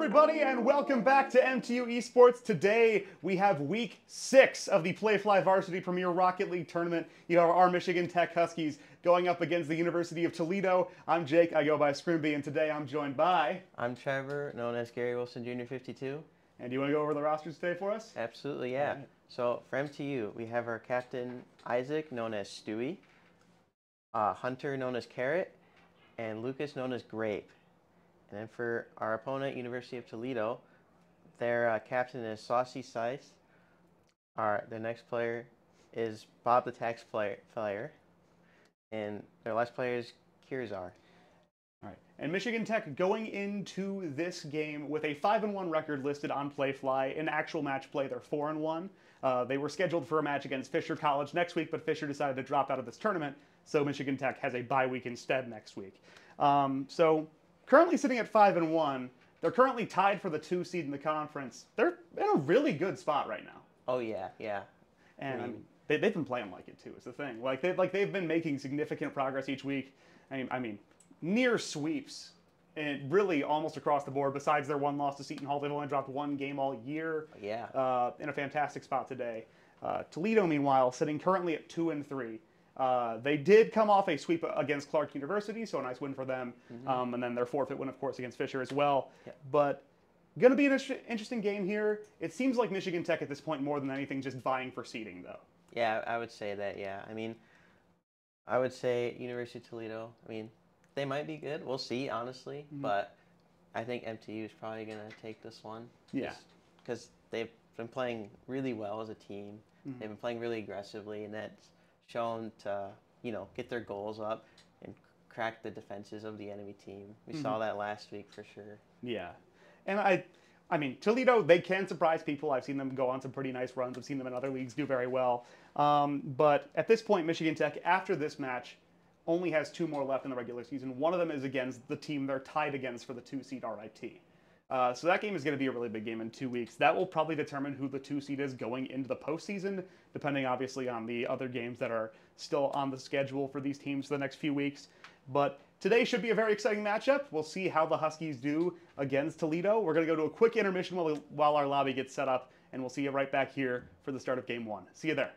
everybody, and welcome back to MTU Esports. Today, we have week 6 of the Playfly Varsity Premier Rocket League tournament. You have our Michigan Tech Huskies going up against the University of Toledo. I'm Jake, I go by Scrimby, and today I'm joined by... I'm Trevor, known as Gary Wilson Jr. 52. And do you want to go over the rosters today for us? Absolutely, yeah. Right. So, for MTU, we have our captain, Isaac, known as Stewie, Hunter, known as Carrot, and Lucas, known as Grape. And then for our opponent, University of Toledo, their captain is Saucy Sice. Their next player is Bob the Tax Player. And their last player is Kirzar. All right. And Michigan Tech going into this game with a 5-1 record listed on Playfly. In actual match play, they're 4-1. They were scheduled for a match against Fisher College next week, but Fisher decided to drop out of this tournament, so Michigan Tech has a bye week instead next week. Currently sitting at 5-1, they're currently tied for the 2 seed in the conference. They're in a really good spot right now. Oh yeah, yeah. And they've been playing like it too. Is the thing. They've been making significant progress each week. I mean, near sweeps, and really almost across the board. Besides their one loss to Seton Hall, they've only dropped 1 game all year. Yeah. In a fantastic spot today. Toledo, meanwhile, sitting currently at 2-3. They did come off a sweep against Clark University, so a nice win for them. And then their forfeit win, of course, against Fisher as well. Yeah. But going to be an interesting game here. It seems like Michigan Tech at this point more than anything just vying for seeding, though. Yeah, I would say that, yeah. I mean, I would say University of Toledo, I mean, they might be good. We'll see, honestly. But I think MTU is probably going to take this one. Yeah. Because they've been playing really well as a team. They've been playing really aggressively, and that's shown to, get their goals up and crack the defenses of the enemy team. We saw that last week for sure. Yeah. And I mean, Toledo, they can surprise people. I've seen them go on some pretty nice runs. I've seen them in other leagues do very well. But at this point, Michigan Tech, after this match, only has 2 more left in the regular season. One of them is against the team they're tied against for the 2 seed RIT. So that game is going to be a really big game in 2 weeks. That will probably determine who the 2 seed is going into the postseason, depending obviously on the other games that are still on the schedule for these teams for the next few weeks. But today should be a very exciting matchup. We'll see how the Huskies do against Toledo. We're going to go to a quick intermission while our lobby gets set up, and we'll see you right back here for the start of Game 1. See you there.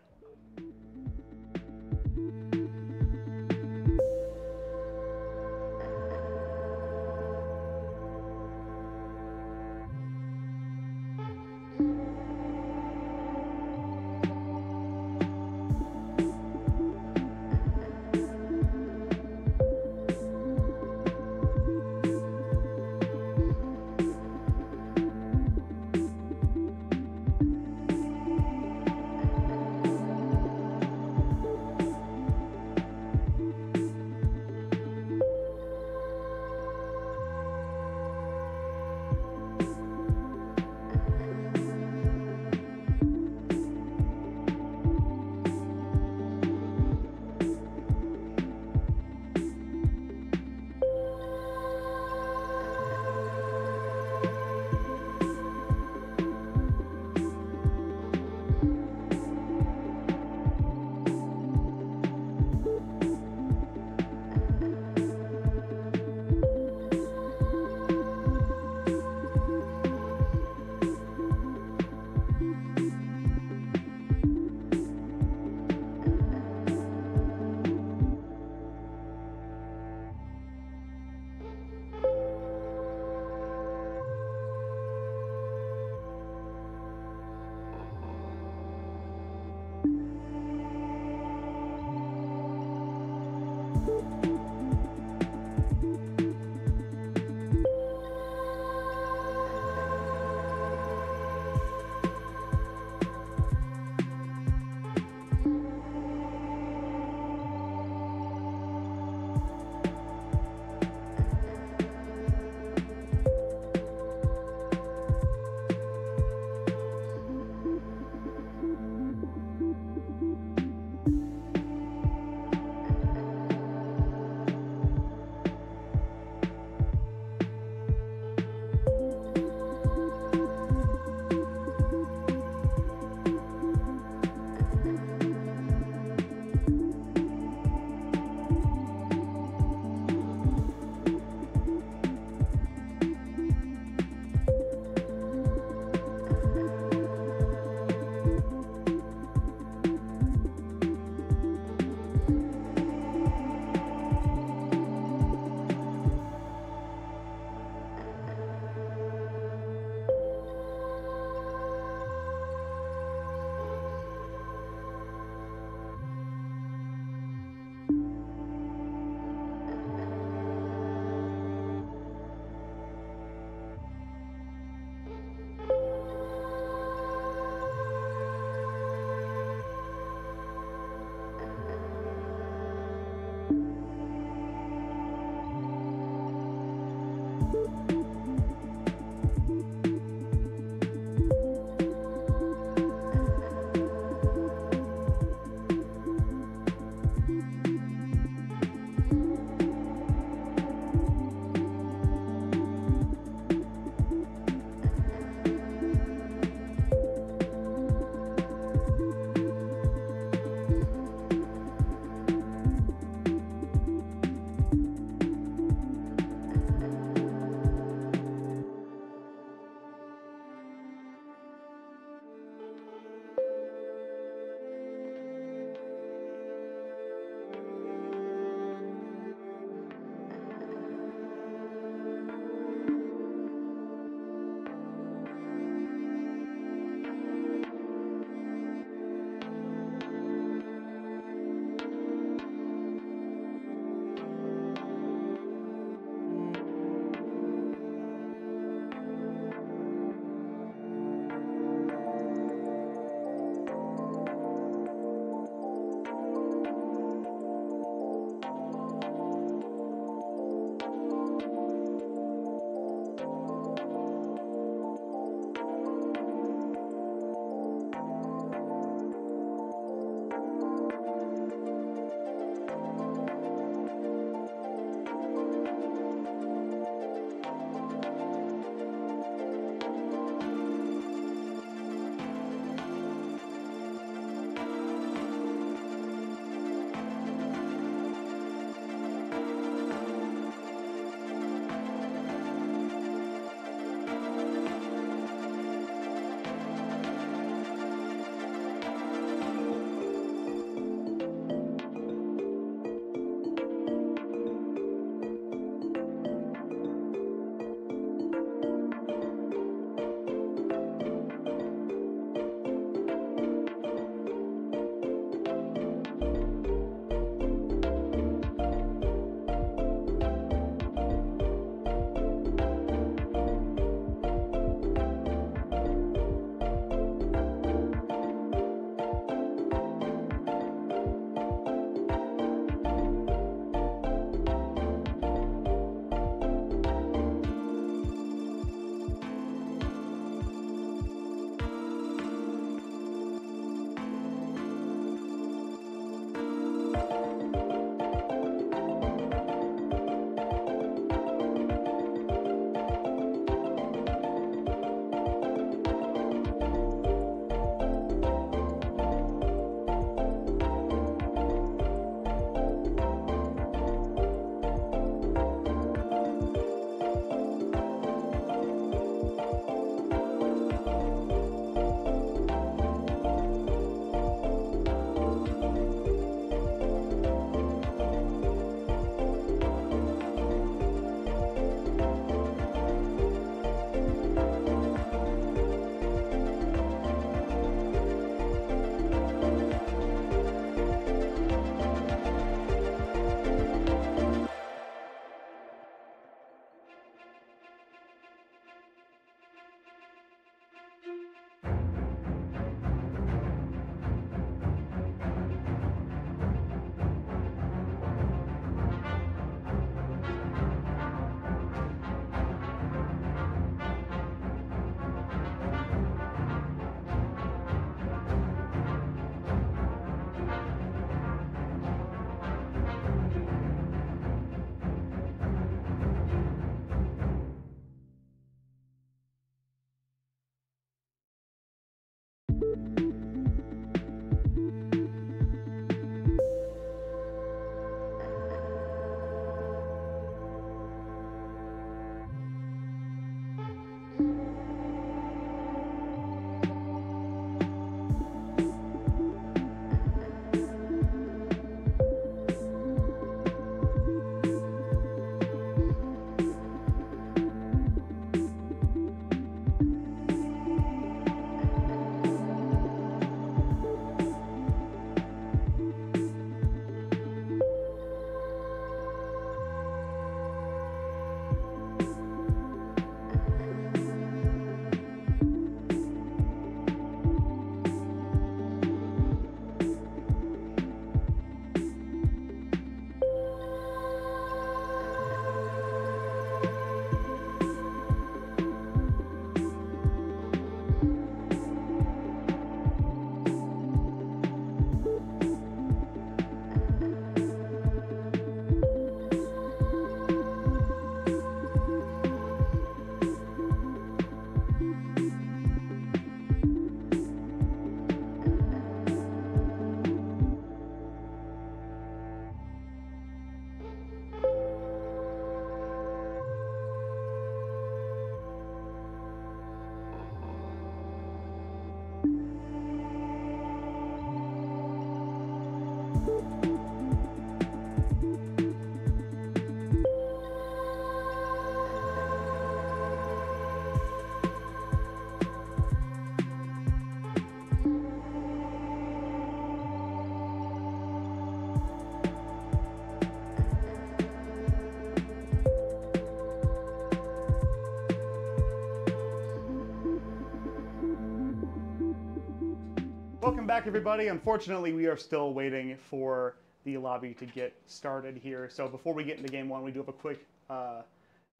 Welcome back, everybody. Unfortunately, we are still waiting for the lobby to get started here. So before we get into game one, we do have a quick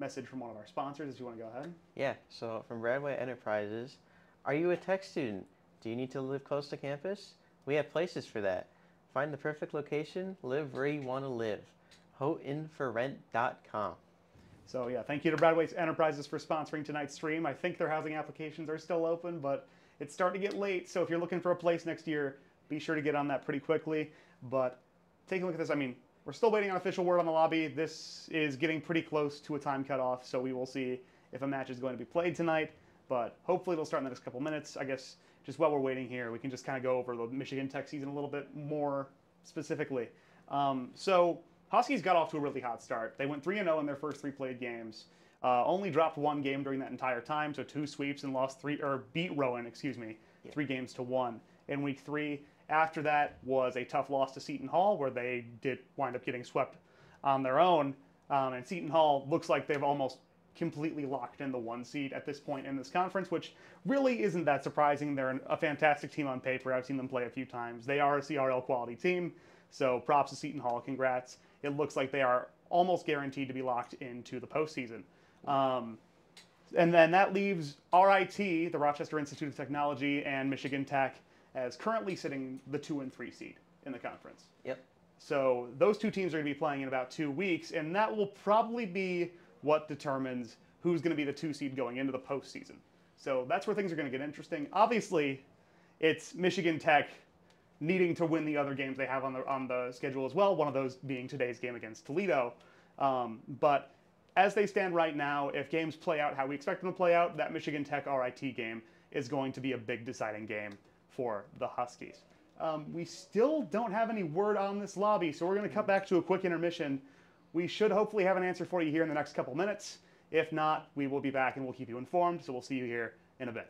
message from one of our sponsors. If you want to go ahead. Yeah, so from Bradway Enterprises, are you a tech student? Do you need to live close to campus? We have places for that. Find the perfect location, live where you want to live. hoinforrent.com. So yeah, thank you to Bradway Enterprises for sponsoring tonight's stream. I think their housing applications are still open, but it's starting to get late. So if you're looking for a place next year, be sure to get on that pretty quickly. But take a look at this. I mean, we're still waiting on official word on the lobby. This is getting pretty close to a time cutoff, so we will see if a match is going to be played tonight. But hopefully it'll start in the next couple minutes. I guess just while we're waiting here, we can just kind of go over the Michigan Tech season a little bit more specifically. So Huskies got off to a really hot start. They went 3-0 in their first 3 played games. Only dropped 1 game during that entire time, so 2 sweeps and beat Rowan, 3 games to 1 in week 3. After that was a tough loss to Seton Hall, where they did wind up getting swept on their own. And Seton Hall looks like they've almost completely locked in the 1 seed at this point in this conference, which really isn't that surprising. They're a fantastic team on paper. I've seen them play a few times. They are a CRL quality team, so props to Seton Hall. Congrats. It looks like they are almost guaranteed to be locked into the postseason. And then that leaves RIT, the Rochester Institute of Technology, and Michigan Tech as currently sitting the 2 and 3 seed in the conference. Yep. So those 2 teams are going to be playing in about 2 weeks, and that will probably be what determines who's going to be the 2 seed going into the postseason. So that's where things are going to get interesting. Obviously, it's Michigan Tech needing to win the other games they have on the schedule as well, one of those being today's game against Toledo. But as they stand right now, if games play out how we expect them to play out, that Michigan Tech RIT game is going to be a big deciding game for the Huskies. We still don't have any word on this lobby, so we're going to cut back to a quick intermission. We should hopefully have an answer for you here in the next couple minutes. If not, we will be back and we'll keep you informed, so we'll see you here in a bit.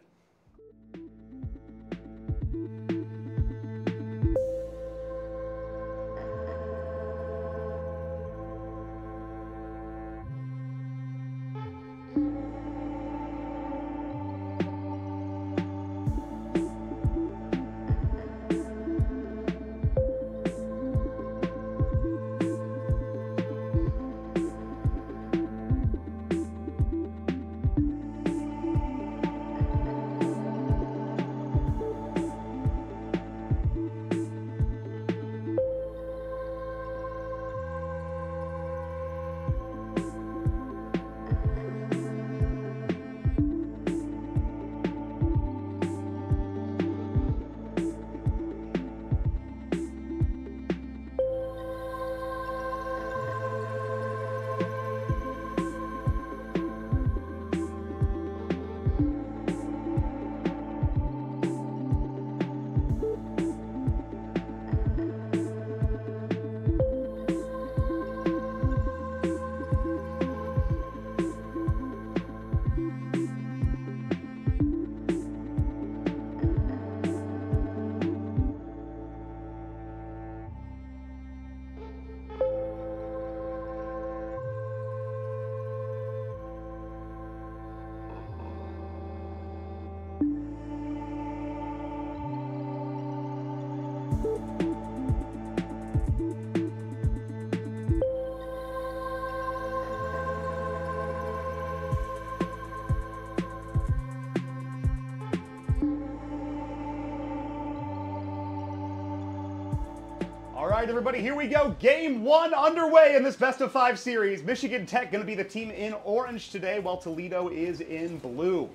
All right, everybody, here we go. Game 1 underway in this best-of-5 series. Michigan Tech going to be the team in orange today, while Toledo is in blue.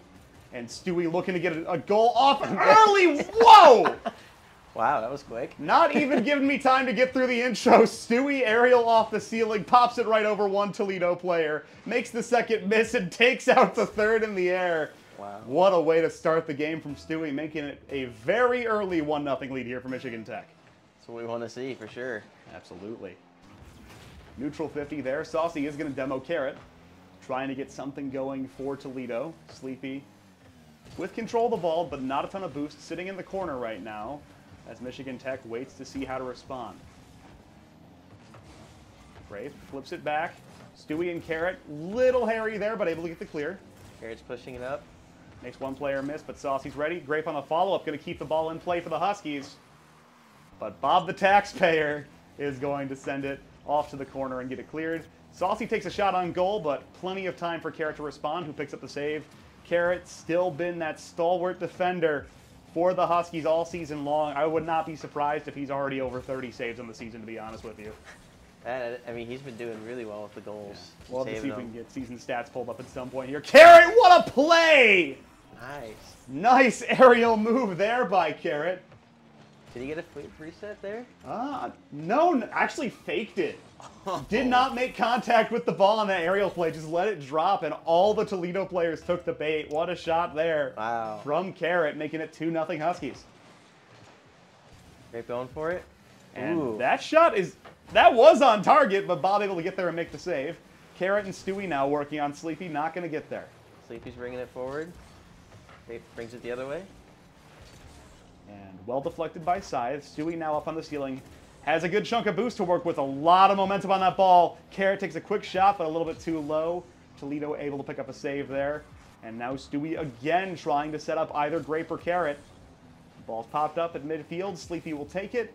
And Stewie looking to get a goal off early. Whoa! Wow, that was quick. Not even giving me time to get through the intro. Stewie aerial off the ceiling, pops it right over one Toledo player, makes the second miss, and takes out the third in the air. Wow. What a way to start the game from Stewie, making it a very early 1-0 lead here for Michigan Tech. That's what we want to see for sure. Absolutely. Neutral 50 there. Saucy is going to demo Carrot, trying to get something going for Toledo. Sleepy with control of the ball, but not a ton of boost, sitting in the corner right now as Michigan Tech waits to see how to respond. Grape flips it back. Stewie and Carrot, little hairy there, but able to get the clear. Carrot's pushing it up. Makes one player miss, but Saucy's ready. Grape on the follow-up, going to keep the ball in play for the Huskies. But Bob the taxpayer is going to send it off to the corner and get it cleared. Saucy takes a shot on goal, but plenty of time for Carrot to respond, who picks up the save. Carrot still been that stalwart defender for the Huskies all season long. I would not be surprised if he's already over 30 saves on the season, to be honest with you. I mean, he's been doing really well with the goals. Yeah. We'll have to see if we can get season stats pulled up at some point here. Carrot, what a play! Nice. Nice aerial move there by Carrot. Did he get a free set there? No, actually faked it. Did not make contact with the ball on that aerial play, just let it drop, and all the Toledo players took the bait. What a shot there. Wow. From Carrot, making it 2-0 Huskies. Great going for it. And Ooh. that was on target, but Bob able to get there and make the save. Carrot and Stewie now working on Sleepy, not going to get there. Sleepy's bringing it forward. Great brings it the other way. And well deflected by Scythe. Stewie now up on the ceiling. Has a good chunk of boost to work with. A lot of momentum on that ball. Carrot takes a quick shot, but a little bit too low. Toledo able to pick up a save there. And now Stewie again trying to set up either Grape or Carrot. Ball's popped up at midfield. Sleepy will take it.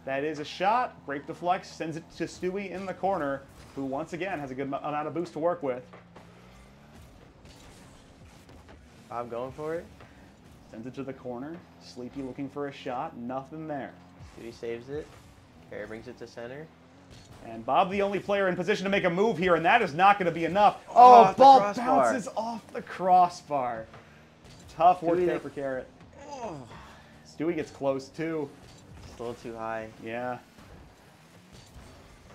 That is a shot. Grape deflects, sends it to Stewie in the corner, who once again has a good amount of boost to work with. Bob going for it. Sends it to the corner. Sleepy looking for a shot. Nothing there. Stewie saves it. Carrot brings it to center. And Bob, the only player in position to make a move here, and that is not going to be enough. Oh, ball bounces off the crossbar. Tough work there for Carrot. Oh. Stewie gets close, too. It's a little too high. Yeah.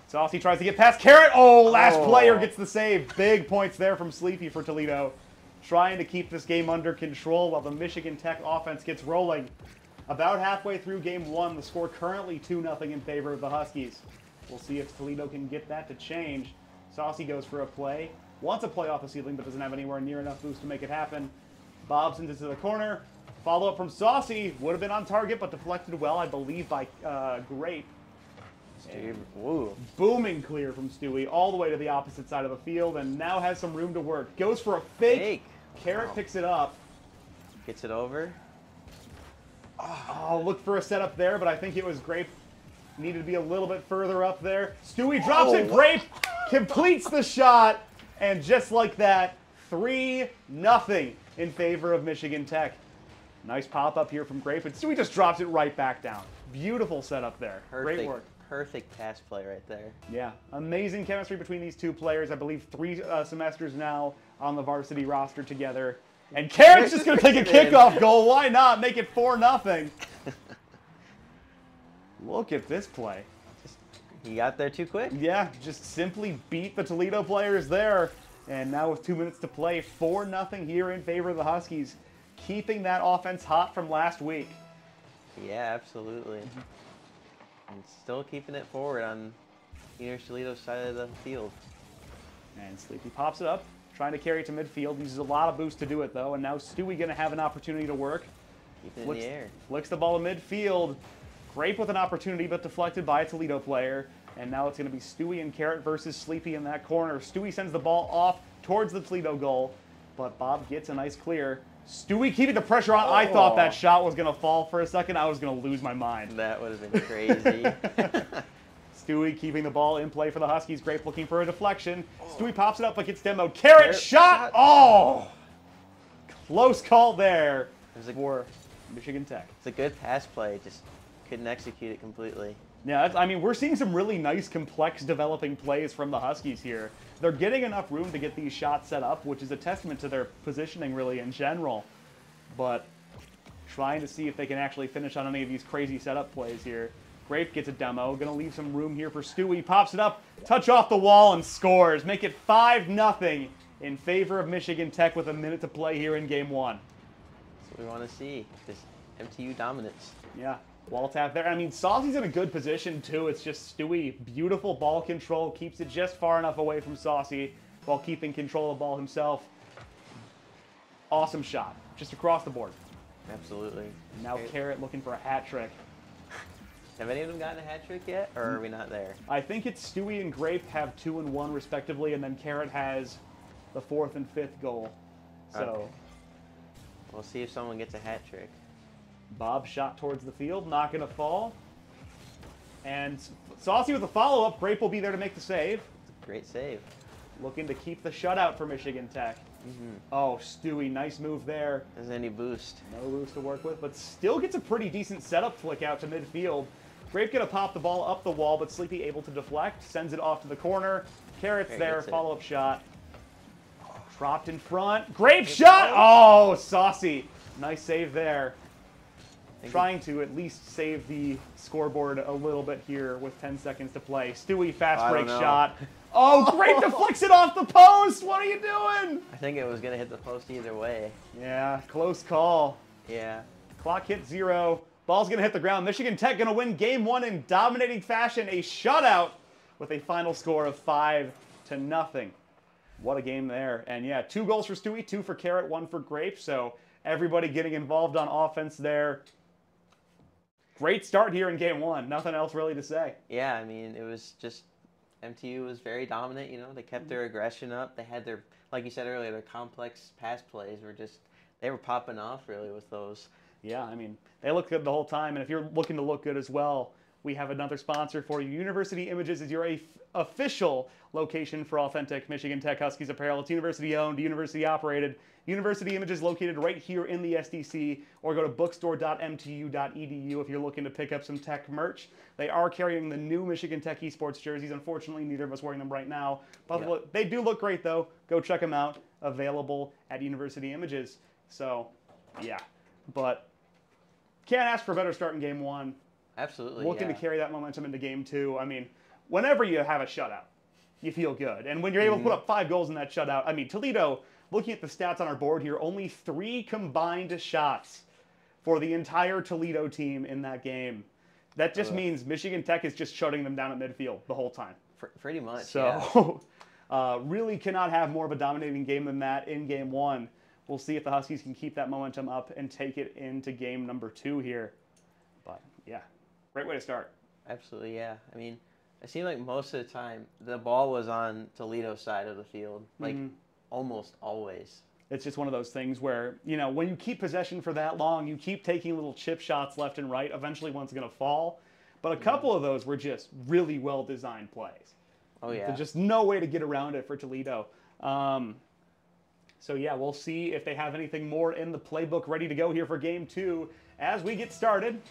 Saucy tries to get past Carrot. Oh, last player gets the save. Big points there from Sleepy for Toledo. Trying to keep this game under control while the Michigan Tech offense gets rolling. About halfway through game one, the score currently 2-0 in favor of the Huskies. We'll see if Toledo can get that to change. Saucy goes for a play. Wants a play off the ceiling, but doesn't have anywhere near enough boost to make it happen. Bob sends it to the corner. Follow-up from Saucy. Would have been on target, but deflected well, I believe, by Grape. Woo. Booming clear from Stewie all the way to the opposite side of the field, and now has some room to work. Goes for a fake. Carrot picks it up. Gets it over. Oh, look for a setup there, but I think it was Grape. Needed to be a little bit further up there. Stewie drops it. Grape completes the shot, and just like that, 3-0 in favor of Michigan Tech. Nice pop-up here from Grape, and Stewie just drops it right back down. Beautiful setup there. Perfect, great work. Perfect pass play right there. Yeah, amazing chemistry between these two players. I believe 3 semesters now on the varsity roster together. And Carrot's just going to take a kickoff goal. Why not? Make it 4-0. Look at this play. He got there too quick. Yeah, just simply beat the Toledo players there. And now with 2 minutes to play, 4-0 here in favor of the Huskies. Keeping that offense hot from last week. Yeah, absolutely. And still keeping it forward on University of Toledo's side of the field. And Sleepy pops it up, trying to carry it to midfield. Uses a lot of boost to do it, though. And now Stewie going to have an opportunity to work. Keeping it in the air. Flicks the ball to midfield. Grape with an opportunity, but deflected by a Toledo player. And now it's going to be Stewie and Carrot versus Sleepy in that corner. Stewie sends the ball off towards the Toledo goal, but Bob gets a nice clear. Stewie keeping the pressure on. I thought that shot was going to fall for a second. I was going to lose my mind. That would have been crazy. Stewie keeping the ball in play for the Huskies. Grape looking for a deflection. Stewie pops it up, but gets demoed. Carrot shot. Oh! Close call there for Michigan Tech. It's a good pass play. Just couldn't execute it completely. Yeah, I mean, we're seeing some really nice, complex developing plays from the Huskies here. They're getting enough room to get these shots set up, which is a testament to their positioning really in general. But trying to see if they can actually finish on any of these crazy setup plays here. Grape gets a demo. Going to leave some room here for Stewie. Pops it up, touch off the wall, and scores. Make it 5-0 in favor of Michigan Tech with a minute to play here in game one. That's what we want to see. This MTU dominance. Yeah. Wall tap there. I mean, Saucy's in a good position, too. It's just Stewie, beautiful ball control, keeps it just far enough away from Saucy while keeping control of the ball himself. Awesome shot, just across the board. Absolutely. Now Carrot looking for a hat trick. Have any of them gotten a hat trick yet, or are we not there? I think it's Stewie and Grape have 2 and 1 respectively, and then Carrot has the 4th and 5th goal. So Okay. We'll see if someone gets a hat trick. Bob shot towards the field, not going to fall. And Saucy with a follow-up. Grape will be there to make the save. Great save. Looking to keep the shutout for Michigan Tech. Oh, Stewie, nice move there. Doesn't any boost. No boost to work with, but still gets a pretty decent setup flick out to midfield. Grape going to pop the ball up the wall, but Sleepy able to deflect. Sends it off to the corner. Carrot's there, follow-up shot. Dropped in front. Grape shot! Oh, Saucy. Nice save there. Trying to at least save the scoreboard a little bit here with 10 seconds to play. Stewie, fast break shot. Oh, Grape deflects it off the post! What are you doing? I think it was going to hit the post either way. Yeah, close call. Yeah. Clock hit 0. Ball's going to hit the ground. Michigan Tech going to win Game 1 in dominating fashion. A shutout with a final score of 5-0. What a game there. And yeah, 2 goals for Stewie, 2 for Carrot, 1 for Grape. So everybody getting involved on offense there. Great start here in Game 1. Nothing else really to say. Yeah, I mean, it was just MTU was very dominant. You know, they kept their aggression up. They had their, like you said earlier, their complex pass plays were just, they were popping off really with those. Yeah, I mean, they look good the whole time. And if you're looking to look good as well, we have another sponsor for you. University Images is your official location for authentic Michigan Tech Huskies apparel. It's university-owned, university-operated. University Images located right here in the SDC, or go to bookstore.mtu.edu if you're looking to pick up some Tech merch. They are carrying the new Michigan Tech esports jerseys. Unfortunately, neither of us wearing them right now. But they do look great, though. Go check them out. Available at University Images. So, yeah. But can't ask for a better start in Game 1. Absolutely, Looking to carry that momentum into Game 2. I mean, whenever you have a shutout, you feel good. And when you're able to put up 5 goals in that shutout, I mean, Toledo, looking at the stats on our board here, only 3 combined shots for the entire Toledo team in that game. That just means Michigan Tech is just shutting them down at midfield the whole time. Pretty much, So, really cannot have more of a dominating game than that in Game 1. We'll see if the Huskies can keep that momentum up and take it into Game number 2 here. But, yeah, great way to start. Absolutely, yeah. I mean, it seemed like most of the time the ball was on Toledo's side of the field, like almost always. It's just one of those things where, you know, when you keep possession for that long, you keep taking little chip shots left and right, eventually one's going to fall. But a couple of those were just really well-designed plays. Oh, yeah. There's just no way to get around it for Toledo. So, yeah, we'll see if they have anything more in the playbook ready to go here for Game 2 as we get started.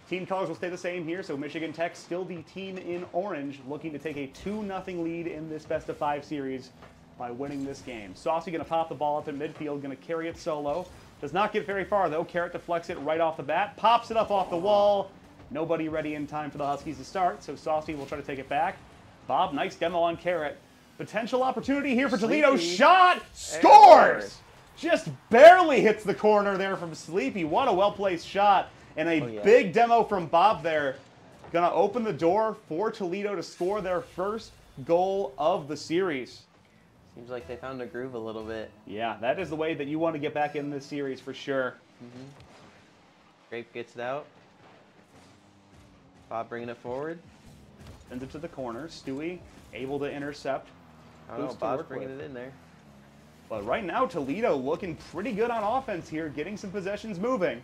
Team colors will stay the same here, so Michigan Tech still the team in orange, looking to take a 2-0 lead in this best-of-5 series by winning this game. Saucy going to pop the ball up in midfield, going to carry it solo. Does not get very far, though. Carrot deflects it right off the bat, pops it up off the wall. Nobody ready in time for the Huskies to start, so Saucy will try to take it back. Bob, nice demo on Carrot. Potential opportunity here for Toledo. Shot! Scores! Just barely hits the corner there from Sleepy. What a well-placed shot. And a big demo from Bob there. Gonna open the door for Toledo to score their first goal of the series. Seems like they found a groove a little bit. Yeah, that is the way that you want to get back in this series for sure. Grape gets it out. Bob bringing it forward. Sends it to the corner. Stewie able to intercept. I don't know, Bob's bringing it in there. But right now, Toledo looking pretty good on offense here, getting some possessions moving.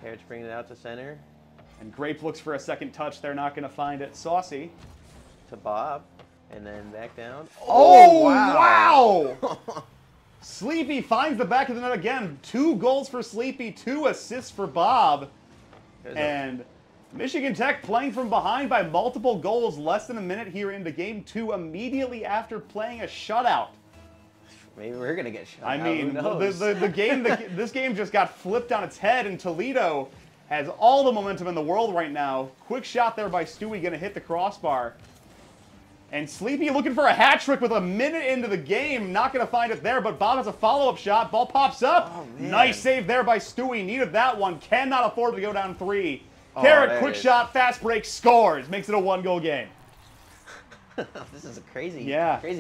Carrot's bringing it out to center. And Grape looks for a second touch. They're not going to find it. Saucy. To Bob. And then back down. Oh, wow! Sleepy finds the back of the net again. 2 goals for Sleepy, 2 assists for Bob. And Michigan Tech playing from behind by multiple goals less than a minute here into Game 2 immediately after playing a shutout. Maybe we're going to get shut out. I mean, this game just got flipped on its head, and Toledo has all the momentum in the world right now. Quick shot there by Stewie, going to hit the crossbar. And Sleepy looking for a hat trick with a minute into the game. Not going to find it there, but Bob has a follow-up shot. Ball pops up. Oh, man. Nice save there by Stewie. Needed that one. Cannot afford to go down 3. Carrot, quick shot, fast break, scores. Makes it a 1-goal game. This is a crazy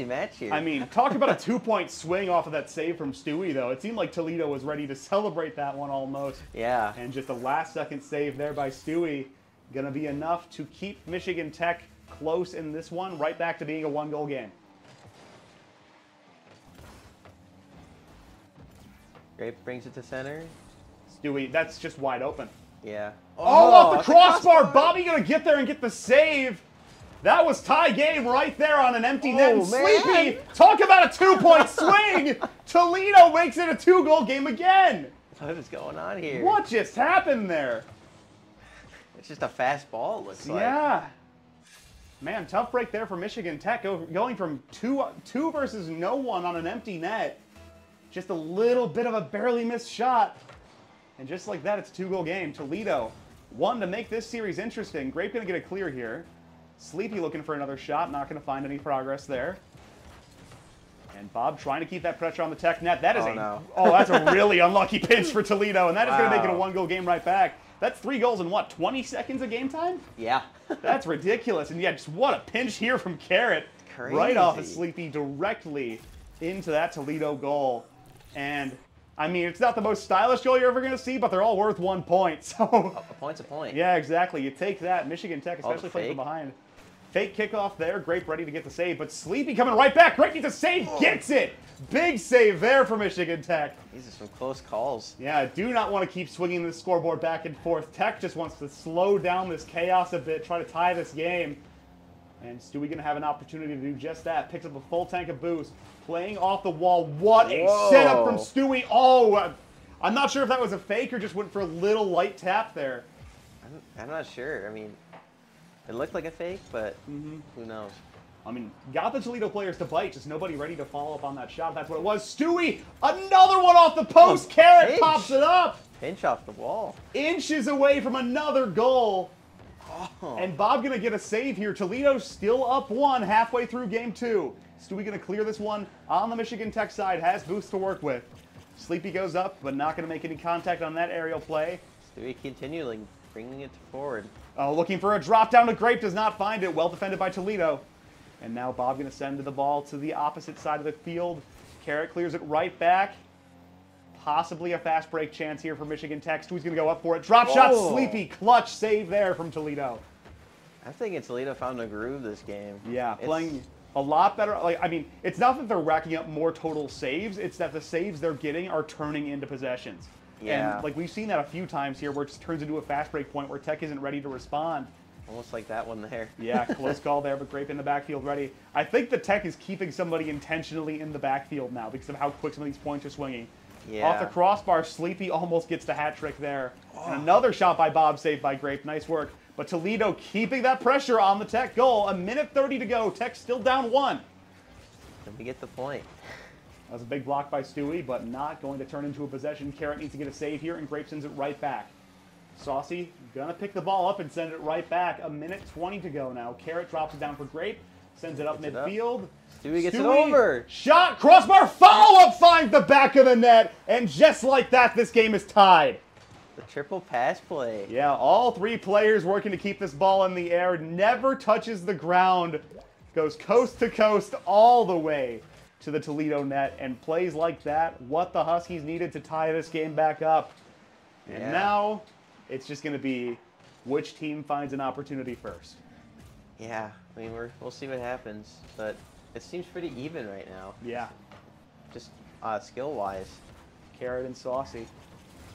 match here. I mean, talk about a 2-point swing off of that save from Stewie, though. It seemed like Toledo was ready to celebrate that one almost. Yeah. And just a last-second save there by Stewie. Going to be enough to keep Michigan Tech close in this one, right back to being a 1-goal game. Grape brings it to center. Stewie, that's just wide open. Yeah. Oh, off the crossbar. Bobby going to get there and get the save. That was tie game right there on an empty net. And Sleepy, talk about a 2-point swing. Toledo makes it a 2-goal game again. What is going on here? What just happened there? It's just a fast ball, it looks like. Yeah. Man, tough break there for Michigan Tech, going from two versus no one on an empty net. Just a little bit of a barely missed shot. And just like that, it's a 2-goal game. Toledo, one to make this series interesting. Grape going to get a clear here. Sleepy looking for another shot, not going to find any progress there. And Bob trying to keep that pressure on the Tech net. That is that's a really unlucky pinch for Toledo, and that is going to make it a 1-goal game right back. That's 3 goals in what, 20 seconds of game time? Yeah. That's ridiculous. And yeah, just what a pinch here from Carrot. Crazy. Right off of Sleepy directly into that Toledo goal. And I mean, it's not the most stylish goal you're ever going to see, but they're all worth 1 point. So a point's a point. Yeah, exactly. You take that. Michigan Tech, especially playing from behind. Fake kickoff there. Grape ready to get the save, but Sleepy coming right back. Grape needs a save. Gets it. Big save there for Michigan Tech. These are some close calls. Yeah, I do not want to keep swinging the scoreboard back and forth. Tech just wants to slow down this chaos a bit, try to tie this game. And Stewie going to have an opportunity to do just that. Picks up a full tank of boost. Playing off the wall. What a setup from Stewie. Oh, I'm not sure if that was a fake or just went for a little light tap there. I'm not sure. I mean, it looked like a fake, but who knows? I mean, got the Toledo players to bite, just nobody ready to follow up on that shot. That's what it was. Stewie, another one off the post. Carrot pops it up. Pinch off the wall. Inches away from another goal. Oh. And Bob going to get a save here. Toledo still up 1 halfway through game 2. Stewie going to clear this one on the Michigan Tech side. Has boost to work with. Sleepy goes up, but not going to make any contact on that aerial play. Stewie continually bringing it forward. Oh, looking for a drop down to Grape. Does not find it. Well defended by Toledo. And now Bob going to send the ball to the opposite side of the field. Carrot clears it right back. Possibly a fast break chance here for Michigan Tech. Stewie's going to go up for it. Drop shot, Sleepy. Clutch save there from Toledo. I think Toledo found a groove this game. Yeah, playing a lot better. Like, I mean, it's not that they're racking up more total saves. It's that the saves they're getting are turning into possessions. Yeah. And like we've seen that a few times here where it just turns into a fast break point where Tech isn't ready to respond. Almost like that one there. Yeah, close call there, but Grape in the backfield ready. I think the Tech is keeping somebody intentionally in the backfield now because of how quick some of these points are swinging. Yeah. Off the crossbar, Sleepy almost gets the hat trick there. And another shot by Bob, saved by Grape. Nice work. But Toledo keeping that pressure on the Tech goal. 1:30 to go. Tech still down 1. Can we get the point? That was a big block by Stewie, but not going to turn into a possession. Carrot needs to get a save here, and Grape sends it right back. Saucy gonna pick the ball up and send it right back. 1:20 to go now. Carrot drops it down for Grape, sends it up midfield. Stewie gets it over. Shot, crossbar, follow-up finds the back of the net, and just like that, this game is tied. The triple pass play. Yeah, all 3 players working to keep this ball in the air. Never touches the ground. Goes coast to coast all the way to the Toledo net, and plays like that, what the Huskies needed to tie this game back up. And now it's just going to be which team finds an opportunity first. Yeah, I mean, we'll see what happens, but it seems pretty even right now. Yeah. Just skill-wise. Carrot and Saucy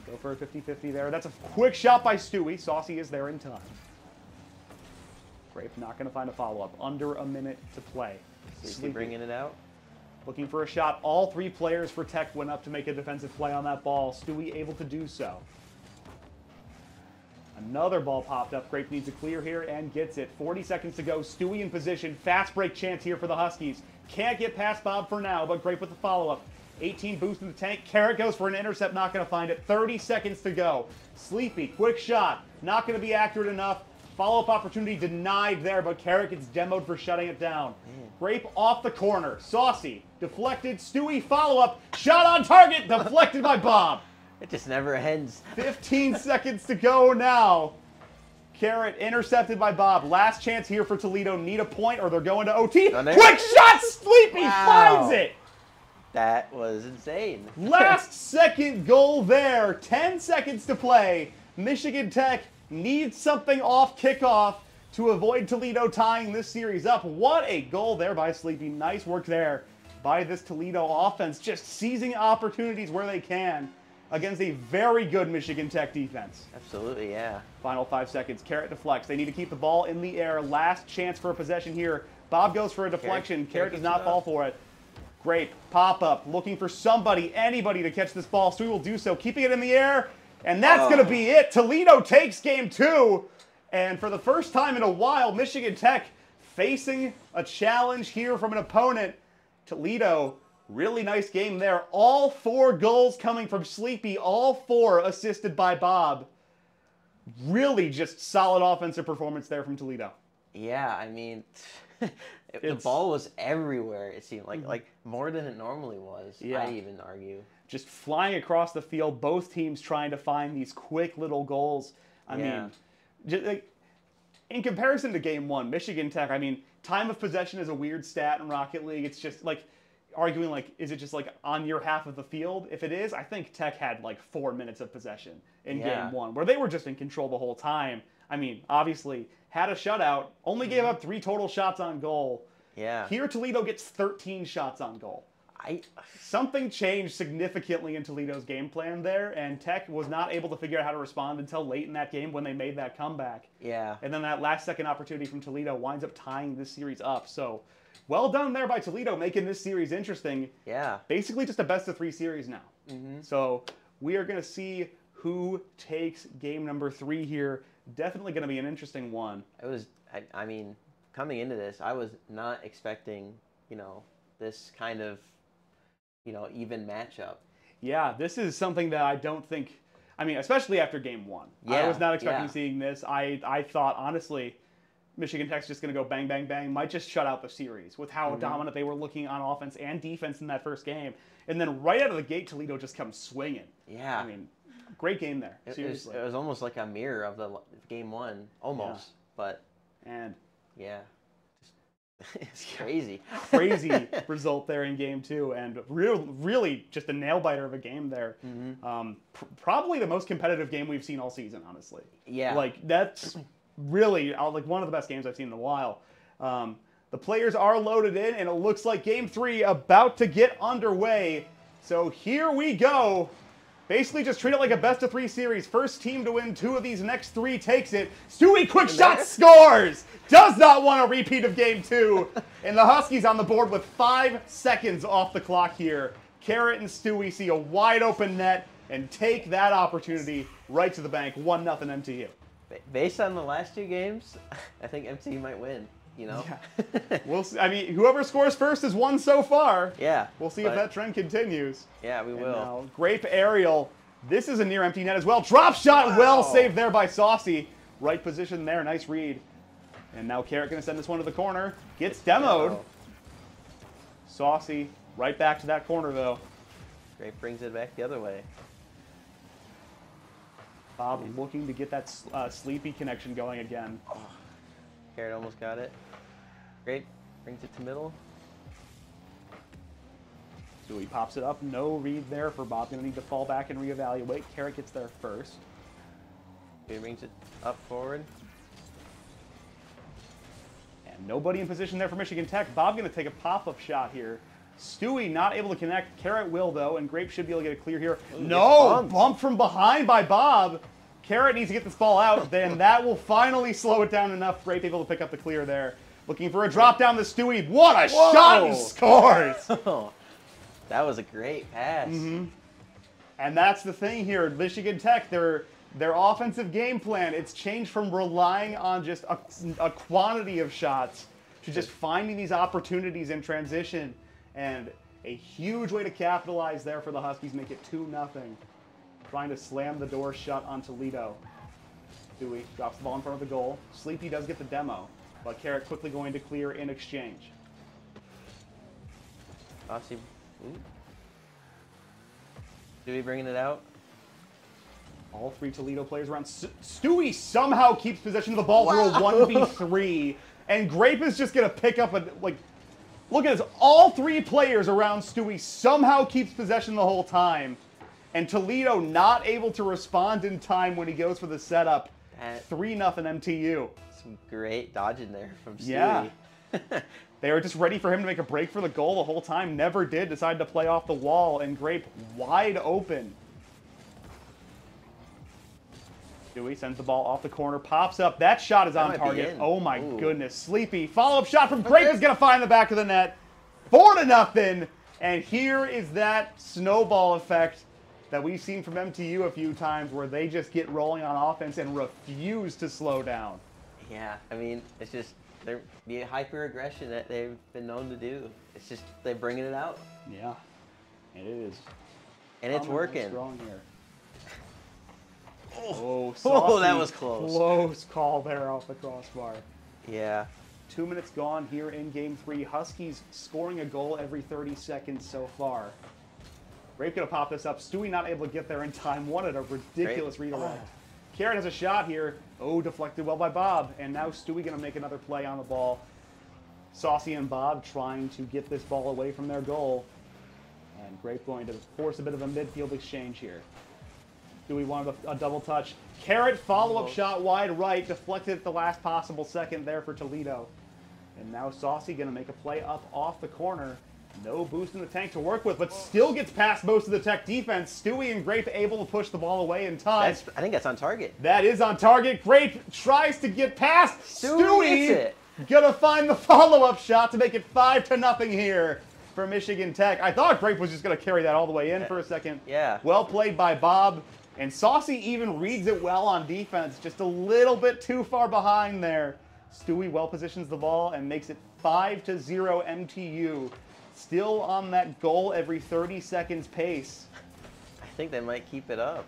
go for a 50-50 there. That's a quick shot by Stewie. Saucy is there in time. Grape not going to find a follow-up. Under a minute to play. Sleepy bringing it out. Looking for a shot. All 3 players for Tech went up to make a defensive play on that ball. Stewie able to do so. Another ball popped up. Grape needs a clear here and gets it. 40 seconds to go. Stewie in position. Fast break chance here for the Huskies. Can't get past Bob for now, but Grape with the follow-up. 18 boost in the tank. Carrot goes for an intercept. Not going to find it. 30 seconds to go. Sleepy. Quick shot. Not going to be accurate enough. Follow-up opportunity denied there, but Carrot gets demoed for shutting it down. Grape off the corner. Saucy, deflected. Stewie follow-up. Shot on target, deflected by Bob. It just never ends. 15 seconds to go now. Carrot intercepted by Bob. Last chance here for Toledo. Need a point or they're going to OT. Quick shot! Sleepy finds it! That was insane. Last second goal there. 10 seconds to play. Michigan Tech needs something off kickoff to avoid Toledo tying this series up. What a goal there by Sleepy. Nice work there by this Toledo offense. Just seizing opportunities where they can against a very good Michigan Tech defense. Absolutely, yeah. Final 5 seconds. Carrot deflects. They need to keep the ball in the air. Last chance for a possession here. Bob goes for a deflection. Carrot does not fall for it. Grape, pop-up, looking for somebody, anybody to catch this ball. Stewie will do so, keeping it in the air. And that's going to be it. Toledo takes game 2. And for the first time in a while, Michigan Tech facing a challenge here from an opponent. Toledo, really nice game there. All 4 goals coming from Sleepy, all 4 assisted by Bob. Really just solid offensive performance there from Toledo. Yeah, I mean, the ball was everywhere, it seemed like more than it normally was. Yeah. I'd even argue. Just flying across the field, both teams trying to find these quick little goals. I mean, just, like, in comparison to game 1, Michigan Tech, I mean, time of possession is a weird stat in Rocket League. It's just like arguing, like, is it just like on your half of the field? If it is, I think Tech had like 4 minutes of possession in game 1, where they were just in control the whole time. I mean, obviously had a shutout, only gave up 3 total shots on goal. Yeah. Here, Toledo gets 13 shots on goal. Something changed significantly in Toledo's game plan there, and Tech was not able to figure out how to respond until late in that game when they made that comeback. Yeah. And then that last second opportunity from Toledo winds up tying this series up. So, well done there by Toledo, making this series interesting. Yeah. Basically just a best-of-3 series now. So, we are going to see who takes game number 3 here. Definitely going to be an interesting one. It was, I mean, coming into this, I was not expecting, this kind of, even matchup. Yeah, this is something that I don't think, I mean, especially after game 1. I was not expecting seeing this. I thought, honestly, Michigan Tech's just going to go bang, bang, bang. Might just shut out the series with how dominant they were looking on offense and defense in that first game. And then right out of the gate, Toledo just comes swinging. Yeah. I mean, great game there, seriously. It was almost like a mirror of the game 1, almost. Yeah. But, and yeah. It's crazy. Crazy result there in game 2, and really just a nail-biter of a game there. Probably the most competitive game we've seen all season, honestly. Yeah. Like, that's really like one of the best games I've seen in a while. The players are loaded in, and it looks like game 3 about to get underway. So here we go. Basically just treat it like a best-of-3 series. First team to win 2 of these next 3 takes it. Stewie, quick shot, scores! Does not want a repeat of game 2. And the Huskies on the board with 5 seconds off the clock here. Carrot and Stewie see a wide-open net and take that opportunity right to the bank. 1-0 MTU. Based on the last 2 games, I think MTU might win. Yeah. We'll see. I mean, whoever scores first has won so far. Yeah. We'll see if that trend continues. Yeah, we will. Now, Grape aerial. This is a near empty net as well. Drop shot, well saved there by Saucy. Right position there, nice read. And now Carrot going to send this one to the corner. Gets demoed. Saucy right back to that corner though. Grape brings it back the other way. Bob looking to get that sleepy connection going again. Carrot almost got it. Grape brings it to middle. So he pops it up. No read there for Bob. Going to need to fall back and reevaluate. Carrot gets there first. He brings it up forward. And nobody in position there for Michigan Tech. Bob going to take a pop-up shot here. Stewie not able to connect. Carrot will, though, and Grape should be able to get it clear here. Ooh, no! Bumped from behind by Bob. Carrot needs to get this ball out. Then that will finally slow it down enough. Grape able to pick up the clear there. Looking for a drop down to Stewie. What a shot! He scores! That was a great pass. And that's the thing here. Michigan Tech, their offensive game plan, it's changed from relying on just a quantity of shots to just finding these opportunities in transition. And a huge way to capitalize there for the Huskies, make it 2-0. Trying to slam the door shut on Toledo. Stewie drops the ball in front of the goal. Sleepy does get the demo, but Carrot quickly going to clear in exchange. Aussie. Stewie bringing it out. All three Toledo players around. Stewie somehow keeps possession of the ball through a 1v3, and Grape is just going to pick up a, like, look at this. All three players around Stewie somehow keeps possession the whole time, and Toledo not able to respond in time when he goes for the setup. 3-0 MTU. Some great dodging there from Stewie. Yeah. They were just ready for him to make a break for the goal the whole time. Never did. Decided to play off the wall, and Grape wide open. Stewie sends the ball off the corner, pops up. That shot is on target. Oh my goodness. Sleepy. Follow-up shot from Grape is going to find the back of the net. 4-0. And here is that snowball effect that we've seen from MTU a few times where they just get rolling on offense and refuse to slow down. Yeah, I mean, it's just the hyper-aggression that they've been known to do. It's just they're bringing it out. Yeah, it is. And it's working. Strong here. Oh, that was close. Close call there off the crossbar. Yeah. 2 minutes gone here in Game 3. Huskies scoring a goal every 30 seconds so far. Grape gonna pop this up. Stewie not able to get there in time. Wanted a ridiculous redirect. Carrot has a shot here. Oh, deflected well by Bob. And now Stewie gonna make another play on the ball. Saucy and Bob trying to get this ball away from their goal. And Grape going to force a bit of a midfield exchange here. Stewie wanted a double touch. Carrot follow-up shot wide right. Deflected at the last possible second there for Toledo. And now Saucy gonna make a play up off the corner. No boost in the tank to work with, but still gets past most of the Tech defense. Stewie and Grape able to push the ball away in time. I think that's on target. That is on target. Grape tries to get past. Stewie gonna find the follow-up shot to make it 5-0 here for Michigan Tech. I thought Grape was just gonna carry that all the way in for a second. Yeah. Well played by Bob. And Saucy even reads it well on defense. Just a little bit too far behind there. Stewie well positions the ball and makes it 5-0 MTU. Still on that goal every 30 seconds pace. I think they might keep it up.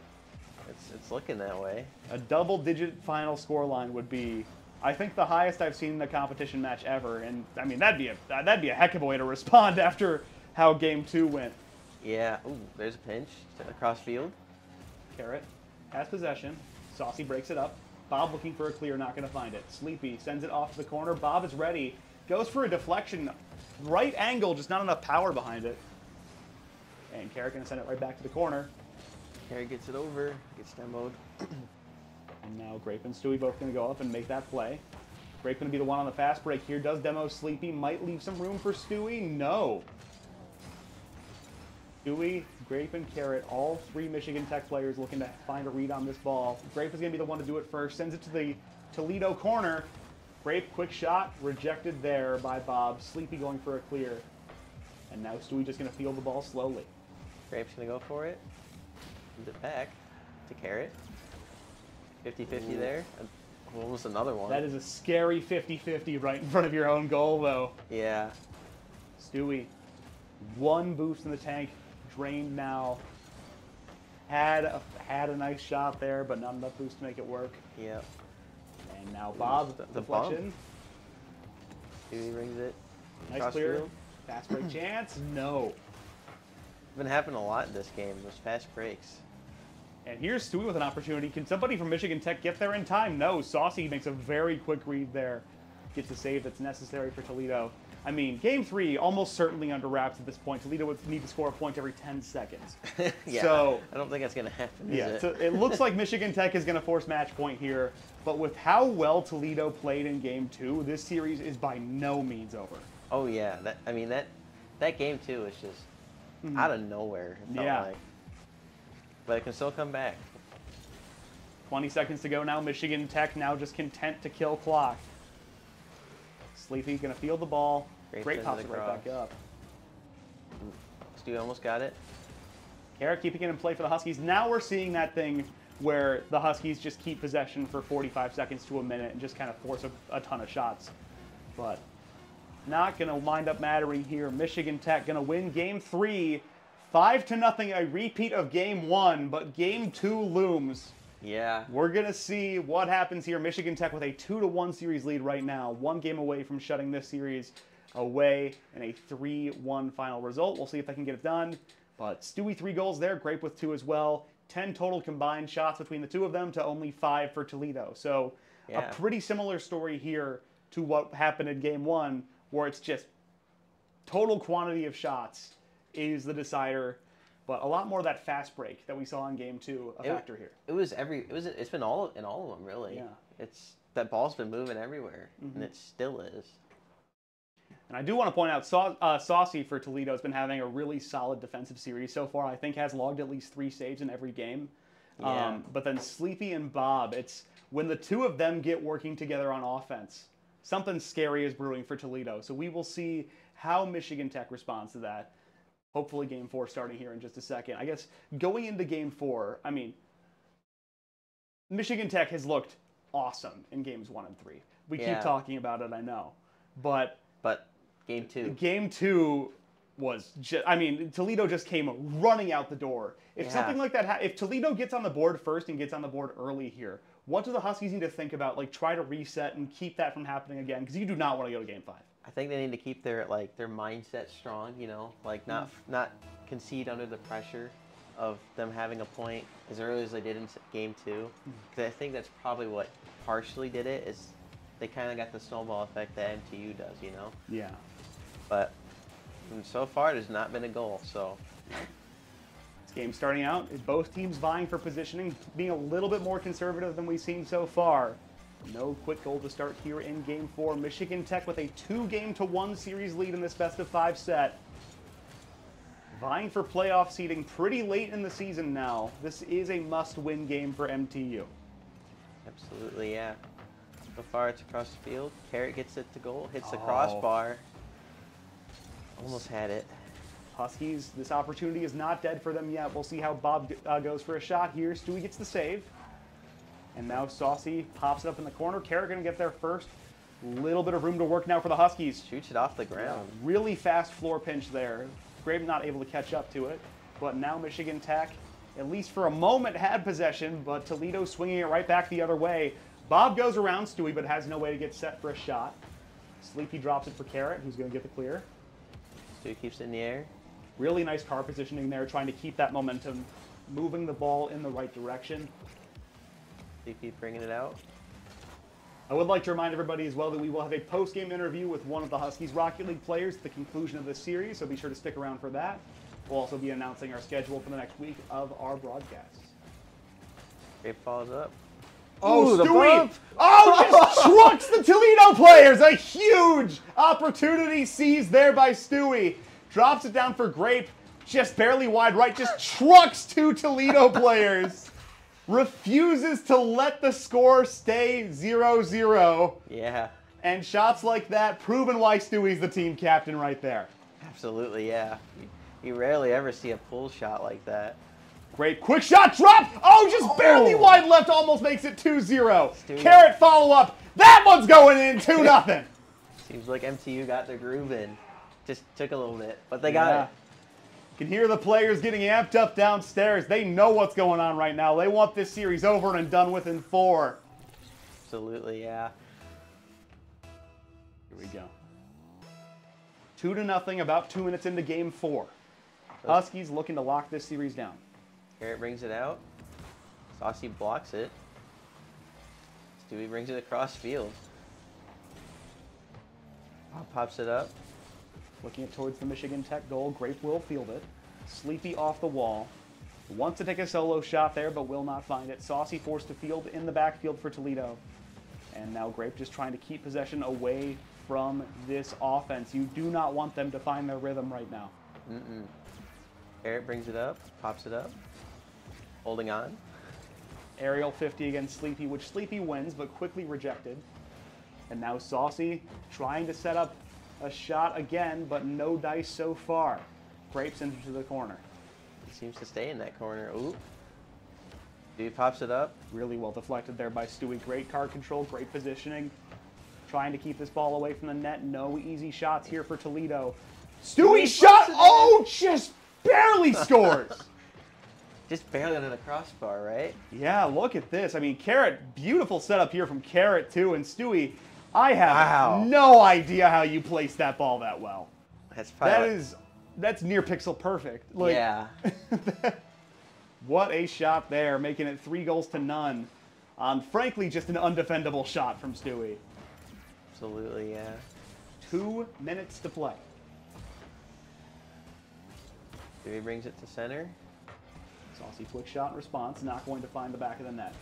It's looking that way. A double-digit final scoreline would be, I think, the highest I've seen in a competition match ever. And I mean, that'd be a heck of a way to respond after how Game 2 went. Yeah. Ooh, there's a pinch across field. Carrot has possession. Saucy breaks it up. Bob looking for a clear, not going to find it. Sleepy sends it off to the corner. Bob is ready. Goes for a deflection. Right angle, just not enough power behind it. And Carrot going to send it right back to the corner. Carrot gets it over, gets demoed. And now Grape and Stewie both going to go up and make that play. Grape going to be the one on the fast break here. Does demo Sleepy. Might leave some room for Stewie. No. Stewie, Grape, and Carrot, all three Michigan Tech players looking to find a read on this ball. Grape is going to be the one to do it first. Sends it to the Toledo corner. Grape, quick shot, rejected there by Bob. Sleepy going for a clear. And now Stewie just going to field the ball slowly. Grape's going to go for it. Sends it back to Carrot. 50-50 there. Almost another one. That is a scary 50-50 right in front of your own goal, though. Yeah. Stewie, one boost in the tank. Drained now. Had a nice shot there, but not enough boost to make it work. Yep. And now Bob, the deflection. Stewie rings it. Nice clear. Field. Fast break chance? No. It's been happening a lot in this game, those fast breaks. And here's Stewie with an opportunity. Can somebody from Michigan Tech get there in time? No. Saucy makes a very quick read there. Gets the save that's necessary for Toledo. I mean, Game 3 almost certainly under wraps at this point. Toledo would need to score a point every 10 seconds. Yeah, so, I don't think that's going to happen, yeah, is it? So it looks like Michigan Tech is going to force match point here. But with how well Toledo played in Game 2, this series is by no means over. Oh, yeah. That Game 2 is just out of nowhere, it felt like. But it can still come back. 20 seconds to go now. Michigan Tech now just content to kill clock. Sleepy going to field the ball. Great pops it right back up. Stewie almost got it. Carrot keeping it in play for the Huskies. Now we're seeing that thing where the Huskies just keep possession for 45 seconds to a minute and just kind of force a ton of shots. But not going to wind up mattering here. Michigan Tech going to win Game 3, 5-0, a repeat of Game 1, but Game 2 looms. Yeah. We're going to see what happens here. Michigan Tech with a 2-1 series lead right now. One game away from shutting this series away in a 3-1 final result. We'll see if they can get it done. But Stewie 3 goals there. Grape with 2 as well. 10 total combined shots between the two of them to only 5 for Toledo. So a pretty similar story here to what happened in game 1, where it's just total quantity of shots is the decider. But a lot more of that fast break that we saw in game 2 a factor here. It's been all in all of them, really. Yeah. It's that ball's been moving everywhere, and it still is. And I do want to point out, Saucy for Toledo has been having a really solid defensive series so far. I think has logged at least 3 saves in every game. Yeah. But then Sleepy and Bob, it's when the two of them get working together on offense, something scary is brewing for Toledo. So we will see how Michigan Tech responds to that. Hopefully game 4 starting here in just a second. I guess going into game 4, I mean, Michigan Tech has looked awesome in games 1 and 3. We keep talking about it, I know. But game 2. Game 2 was just, I mean, Toledo just came running out the door. If something like that, if Toledo gets on the board first and gets on the board early here, what do the Huskies need to think about? Like, try to reset and keep that from happening again? Because you do not want to go to game 5. I think they need to keep their mindset strong, you know, like not concede under the pressure of them having a point as early as they did in game 2. Because I think that's probably what partially did it, is they kind of got the snowball effect that MTU does, you know? Yeah. But so far, there's not been a goal, so. This game starting out is both teams vying for positioning, being a little bit more conservative than we've seen so far. No quick goal to start here in game 4. Michigan Tech with a 2-1 series lead in this best-of-5 set. Vying for playoff seeding pretty late in the season now. This is a must-win game for MTU. Absolutely, yeah. So far, it's across the field. Carrot gets it to goal, hits the crossbar. Almost had it. Huskies, this opportunity is not dead for them yet. We'll see how Bob goes for a shot here. Stewie gets the save. And now Saucy pops it up in the corner. Carrot going to get there first. Little bit of room to work now for the Huskies. Shoots it off the ground. Really fast floor pinch there. Grabe not able to catch up to it. But now Michigan Tech, at least for a moment, had possession. But Toledo swinging it right back the other way. Bob goes around Stewie, but has no way to get set for a shot. Sleepy drops it for Carrot, who's going to get the clear. Stewie keeps it in the air. Really nice car positioning there, trying to keep that momentum, moving the ball in the right direction. Keep bringing it out. I would like to remind everybody as well that we will have a post-game interview with one of the Huskies Rocket League players at the conclusion of this series, so be sure to stick around for that. We'll also be announcing our schedule for the next week of our broadcasts. Grape follows up. Oh, Stewie! Oh, just trucks the Toledo players! A huge opportunity seized there by Stewie. Drops it down for Grape, just barely wide right, just trucks 2 Toledo players. Refuses to let the score stay 0-0. Yeah. And shots like that, proving why Stewie's the team captain right there. Absolutely, yeah. You rarely ever see a pull shot like that. Great quick shot, drop! Oh, just barely wide left, almost makes it 2-0. Carrot follow-up. That one's going in, 2-0. Seems like MTU got their groove in. Just took a little bit, but they got it. You can hear the players getting amped up downstairs. They know what's going on right now. They want this series over and done with in 4. Absolutely, yeah. Here we go. 2-0, about 2 minutes into game 4. Huskies looking to lock this series down. Carrot brings it out. Saucy blocks it. Stewie brings it across field. Pops it up. Looking it towards the Michigan Tech goal. Grape will field it. Sleepy off the wall. Wants to take a solo shot there, but will not find it. Saucy forced to field in the backfield for Toledo. And now Grape just trying to keep possession away from this offense. You do not want them to find their rhythm right now. Carrot brings it up, pops it up. Holding on. Aerial 50 against Sleepy, which Sleepy wins, but quickly rejected. And now Saucy trying to set up a shot again, but no dice so far. Grapes into the corner. He seems to stay in that corner. Ooh. Dude pops it up. Really well deflected there by Stewie. Great card control, great positioning. Trying to keep this ball away from the net. No easy shots here for Toledo. Stewie shot! Oh, just barely scores! Just barely under the crossbar, right? Yeah, look at this. I mean, Carrot, beautiful setup here from Carrot, too. And Stewie, I have no idea how you placed that ball that well. That's near pixel perfect. Like, yeah. What a shot there, making it 3-0 on, frankly, just an undefendable shot from Stewie. Absolutely, yeah. 2 minutes to play. Stewie brings it to center. Saucy quick shot in response, not going to find the back of the net.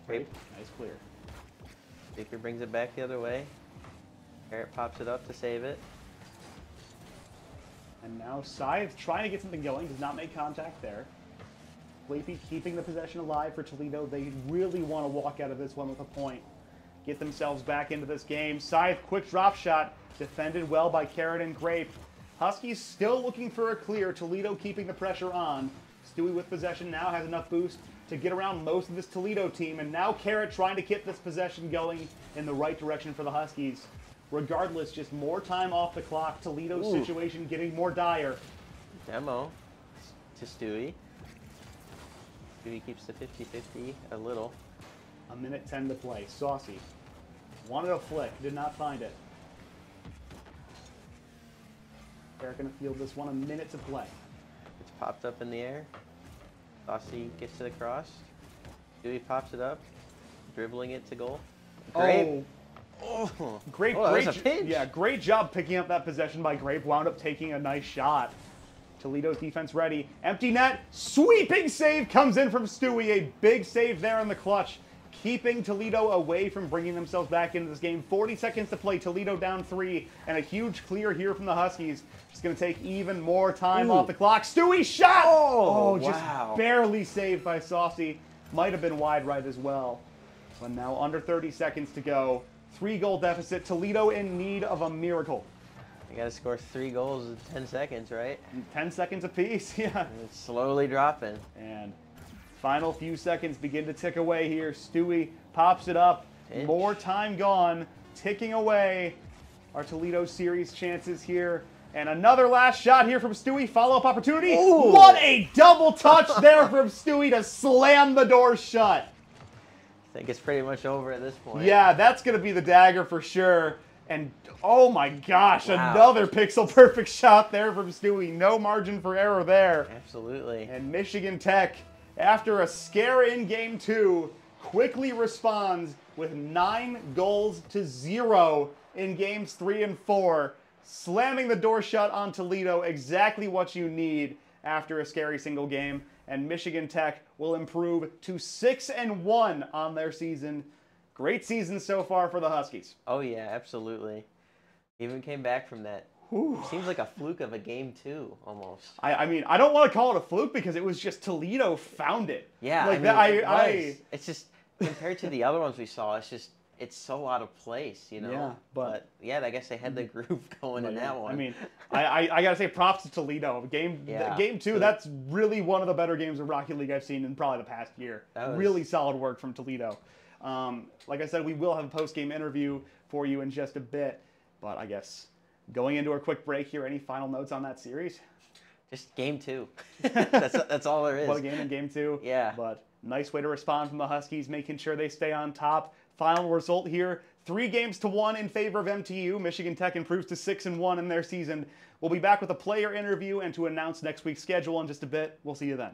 Great. Nice clear. Baker brings it back the other way. Carrot pops it up to save it. And now Scythe trying to get something going, does not make contact there. Playfly keeping the possession alive for Toledo. They really want to walk out of this one with a point. Get themselves back into this game. Scythe, quick drop shot, defended well by Carrot and Grape. Huskies still looking for a clear. Toledo keeping the pressure on. Stewie with possession now has enough boost to get around most of this Toledo team. And now Carrot trying to get this possession going in the right direction for the Huskies. Regardless, just more time off the clock. Toledo's situation getting more dire. Demo to Stewie. Stewie keeps the 50-50 a little. 1:10 to play. Saucy wanted a flick, did not find it. They're going to field this one. 1 minute to play. It's popped up in the air. Saucy gets to the cross. Stewie pops it up, dribbling it to goal. Grape. Great job picking up that possession by Grape. Wound up taking a nice shot. Toledo's defense ready. Empty net. Sweeping save comes in from Stewie. A big save there in the clutch. Keeping Toledo away from bringing themselves back into this game. 40 seconds to play. Toledo down 3. And a huge clear here from the Huskies. It's going to take even more time off the clock. Stewie shot! Just barely saved by Saucy. Might have been wide right as well. But now under 30 seconds to go. 3-goal deficit. Toledo in need of a miracle. You got to score 3 goals in 10 seconds, right? 10 seconds apiece, yeah. And it's slowly dropping. And final few seconds begin to tick away here. Stewie pops it up. More time gone. Ticking away. Our Toledo series chances here. And another last shot here from Stewie. Follow-up opportunity. Ooh. What a double touch there from Stewie to slam the door shut. I think it's pretty much over at this point. Yeah, that's going to be the dagger for sure. And oh my gosh, another pixel perfect shot there from Stewie. No margin for error there. Absolutely. And Michigan Tech, after a scare in game 2, quickly responds with 9-0 in games 3 and 4, slamming the door shut on Toledo. Exactly what you need after a scary single game. And Michigan Tech will improve to 6-1 on their season. Great season so far for the Huskies. Oh, yeah, absolutely. Even came back from that. Seems like a fluke of a game 2, almost. I mean, I don't want to call it a fluke because it was just Toledo found it. Yeah, like it's just, compared to the other ones we saw, it's so out of place, you know? Yeah, but yeah, I guess they had the groove going in that one. I mean, I got to say props to Toledo. Game 2, that's really one of the better games of Rocket League I've seen in probably the past year. Really solid work from Toledo. Like I said, we will have a post-game interview for you in just a bit. But I guess going into a quick break here, any final notes on that series? Just game 2. that's all there is. What a game in game 2. Yeah. But nice way to respond from the Huskies, making sure they stay on top. Final result here, 3-1 in favor of MTU. Michigan Tech improves to 6-1 in their season. We'll be back with a player interview and to announce next week's schedule in just a bit. We'll see you then.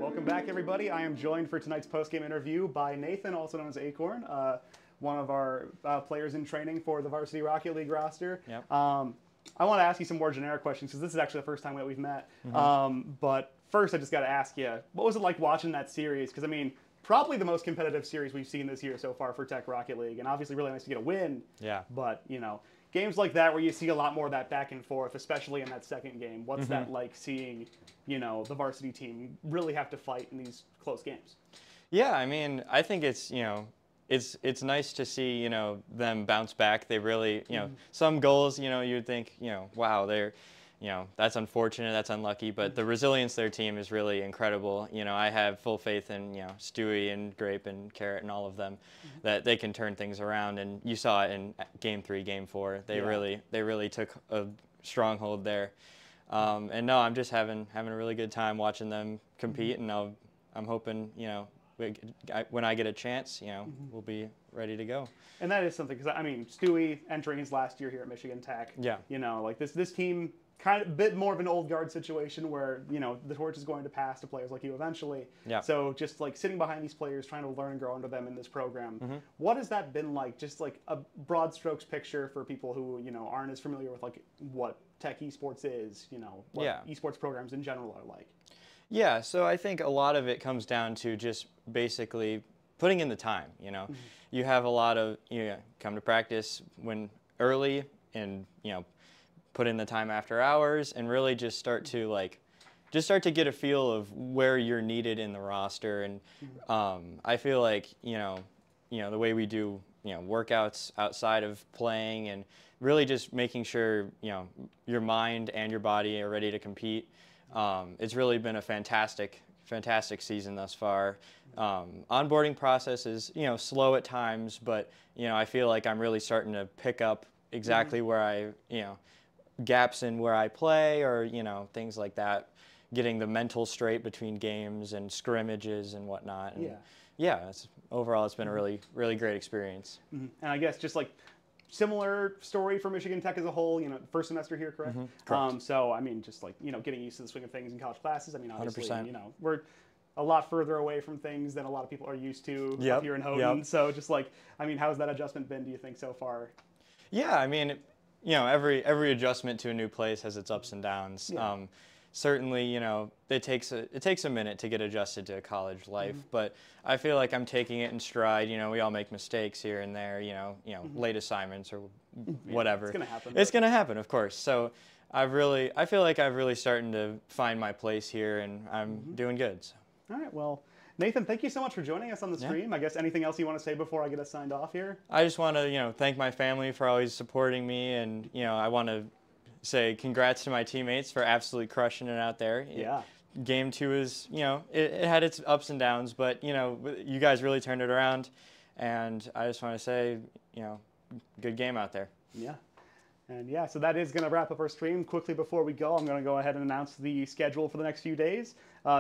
Welcome back, everybody. I am joined for tonight's post-game interview by Nathan, also known as Acorn, one of our players in training for the Varsity Rocket League roster. Yep. I want to ask you some more generic questions because this is actually the first time that we've met. But first, I just got to ask you, what was it like watching that series? Because, I mean, probably the most competitive series we've seen this year so far for Tech Rocket League, and obviously really nice to get a win. Yeah. But, you know, games like that where you see a lot more of that back and forth, especially in that second game, what's that like seeing, you know, the varsity team really have to fight in these close games? Yeah, I mean, I think it's, you know, it's nice to see, you know, them bounce back. They really, you know, some goals, you know, you'd think, you know, wow, they're, you know, that's unfortunate, that's unlucky, but the resilience of their team is really incredible. You know, I have full faith in, you know, Stewie and Grape and Carrot and all of them that they can turn things around, and you saw it in Game 3, Game 4. They really took a stronghold there. And no, I'm just having a really good time watching them compete, and I'm hoping, you know, when I get a chance, you know, we'll be ready to go. And that is something, because, I mean, Stewie entering his last year here at Michigan Tech. Yeah. You know, like this team, kind of a bit more of an old guard situation where, you know, the torch is going to pass to players like you eventually. Yeah. So just like sitting behind these players, trying to learn and grow under them in this program. What has that been like? Just like a broad strokes picture for people who, you know, aren't as familiar with like what Tech esports is, you know, what esports programs in general are like. Yeah, so I think a lot of it comes down to just basically putting in the time, you know. You have a lot of, you know, come to practice when early and, you know, put in the time after hours and really just start to get a feel of where you're needed in the roster. And I feel like, you know, the way we do, you know, workouts outside of playing and really just making sure, you know, your mind and your body are ready to compete. It's really been a fantastic season thus far. Onboarding process is, you know, slow at times, but, you know, I feel like I'm really starting to pick up exactly where I, you know, gaps in where I play, or, you know, things like that, getting the mental straight between games and scrimmages and whatnot. And yeah, overall it's been a really great experience. And I guess just like similar story for Michigan Tech as a whole, you know, first semester here, correct? Correct. So, I mean, just like, you know, getting used to the swing of things in college classes. I mean, obviously, 100%. you know, we're a lot further away from things than a lot of people are used to up here in Houghton. Yep. So just like, I mean, how's that adjustment been, do you think, so far? Yeah, I mean, you know, every adjustment to a new place has its ups and downs. Yeah. Certainly, you know, it takes a minute to get adjusted to a college life, but I feel like I'm taking it in stride. You know, we all make mistakes here and there, you know, late assignments or whatever. It's gonna happen. It's gonna happen, of course. So I feel like I've really starting to find my place here, and I'm doing good. So. All right, well, Nathan, thank you so much for joining us on the stream. I guess anything else you want to say before I get us signed off here? I just want to, you know, thank my family for always supporting me, and, you know, I want to say congrats to my teammates for absolutely crushing it out there. Yeah. Game 2 is, you know, it had its ups and downs, but, you know, you guys really turned it around, and I just want to say, you know, good game out there. Yeah. And yeah, so that is going to wrap up our stream. Quickly before we go, I'm going to go ahead and announce the schedule for the next few days.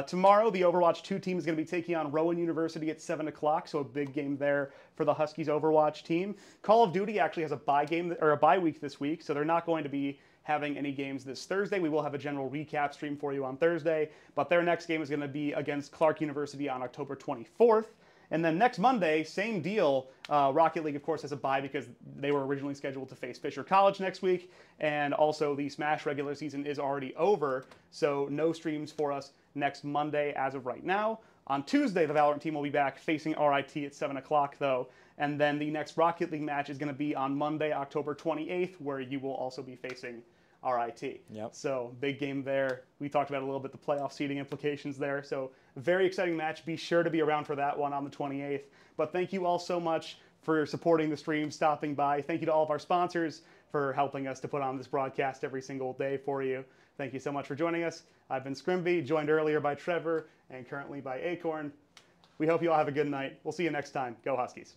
Tomorrow, the Overwatch 2 team is going to be taking on Rowan University at 7 o'clock, so a big game there for the Huskies Overwatch team. Call of Duty actually has a bye week this week, so they're not going to be having any games this Thursday. We will have a general recap stream for you on Thursday, but their next game is going to be against Clark University on October 24th. And then next Monday, same deal. Rocket League, of course, has a bye because they were originally scheduled to face Fisher College next week. And also the Smash regular season is already over. So no streams for us next Monday as of right now. On Tuesday, the Valorant team will be back facing RIT at 7 o'clock, though. And then the next Rocket League match is going to be on Monday, October 28th, where you will also be facing RIT. Yep. So big game there. We talked about a little bit the playoff seeding implications there. So very exciting match. Be sure to be around for that one on the 28th. But thank you all so much for supporting the stream, stopping by. Thank you to all of our sponsors for helping us to put on this broadcast every single day for you. Thank you so much for joining us. I've been Scrimby, joined earlier by Trevor and currently by Acorn. We hope you all have a good night. We'll see you next time. Go Huskies.